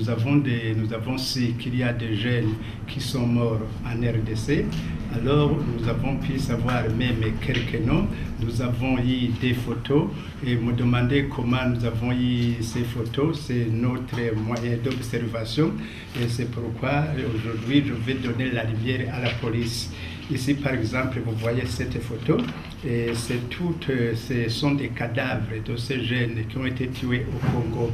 nous avons su qu'il y a des jeunes qui sont morts en RDC. Alors nous avons pu savoir même quelques noms. Nous avons eu des photos et me demander comment nous avons eu ces photos. C'est notre moyen d'observation et c'est pourquoi aujourd'hui je vais donner la lumière à la police. Ici, par exemple, vous voyez cette photo, et ce sont des cadavres de ces jeunes qui ont été tués au Congo.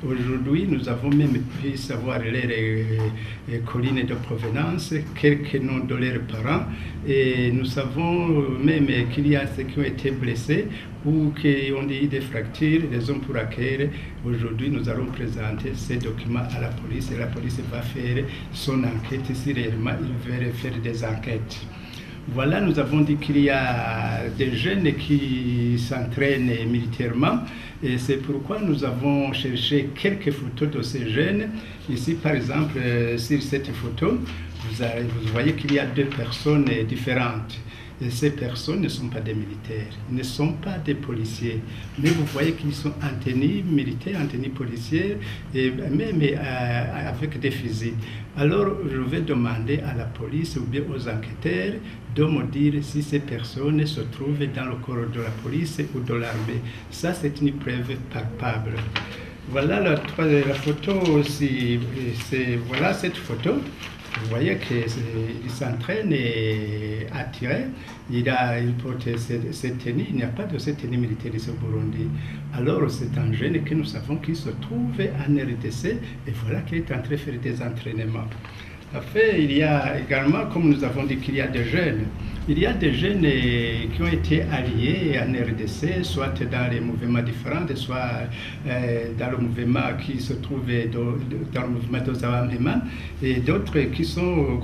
Aujourd'hui, nous avons même pu savoir leurs collines de provenance, quelques noms de leurs parents, et nous savons même qu'il y a ceux qui ont été blessés ou qui ont eu des fractures, raison pour laquelle aujourd'hui nous allons présenter ces documents à la police et la police va faire son enquête si réellement ils veulent faire des enquêtes. Voilà, nous avons dit qu'il y a des jeunes qui s'entraînent militairement et c'est pourquoi nous avons cherché quelques photos de ces jeunes. Ici, par exemple, sur cette photo, vous voyez qu'il y a deux personnes différentes. Et ces personnes ne sont pas des militaires, ils ne sont pas des policiers, mais vous voyez qu'ils sont en tenue militaire, en tenue policière, et même avec des fusils. Alors je vais demander à la police ou bien aux enquêteurs de me dire si ces personnes se trouvent dans le corps de la police ou de l'armée. Ça, c'est une preuve palpable. Voilà la photo aussi, voilà cette photo. Vous voyez qu'il s'entraîne et à tirer. Il porte cette tenue. Il n'y a pas de cette tenue militaire ici au Burundi. Alors c'est un jeune que nous savons qui se trouve en RDC et voilà qu'il est en train de faire des entraînements. Après, il y a également, comme nous avons dit qu'il y a des jeunes, il y a des jeunes qui ont été alliés en RDC, soit dans les mouvements différents, soit dans le mouvement qui se trouve dans le mouvement d'Ozawamema, et d'autres qui sont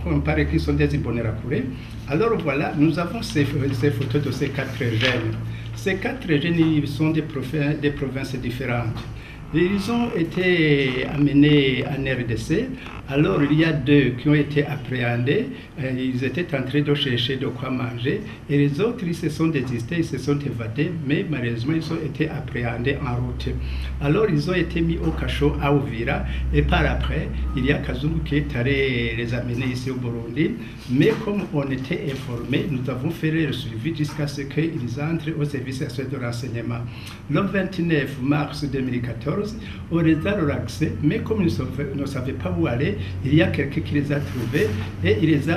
des Imbonerakure. Alors voilà, nous avons ces photos de ces quatre jeunes. Ces quatre jeunes sont des provinces différentes. Ils ont été amenés en RDC, alors il y a deux qui ont été appréhendés, ils étaient en train de chercher de quoi manger, et les autres ils se sont désistés, ils se sont évadés, mais malheureusement ils ont été appréhendés en route. Alors ils ont été mis au cachot à Uvira, et par après, il y a Kazungu qui est allé les amener ici au Burundi, mais comme on était informés, nous avons fait le suivi jusqu'à ce qu'ils entrent au service de renseignement. Le 29 mars 2014, on les a relaxés, mais comme ils ne savaient pas où aller, il y a quelqu'un qui les a trouvés et il les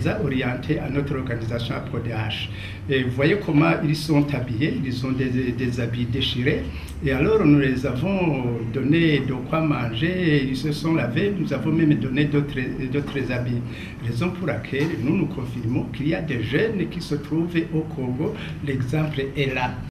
a orientés à notre organisation à PRODH. Et vous voyez comment ils sont habillés, ils ont des habits déchirés. Et alors nous les avons donné de quoi manger, ils se sont lavés, nous avons même donné d'autres habits. Raison pour laquelle nous confirmons qu'il y a des jeunes qui se trouvent au Congo, l'exemple est là.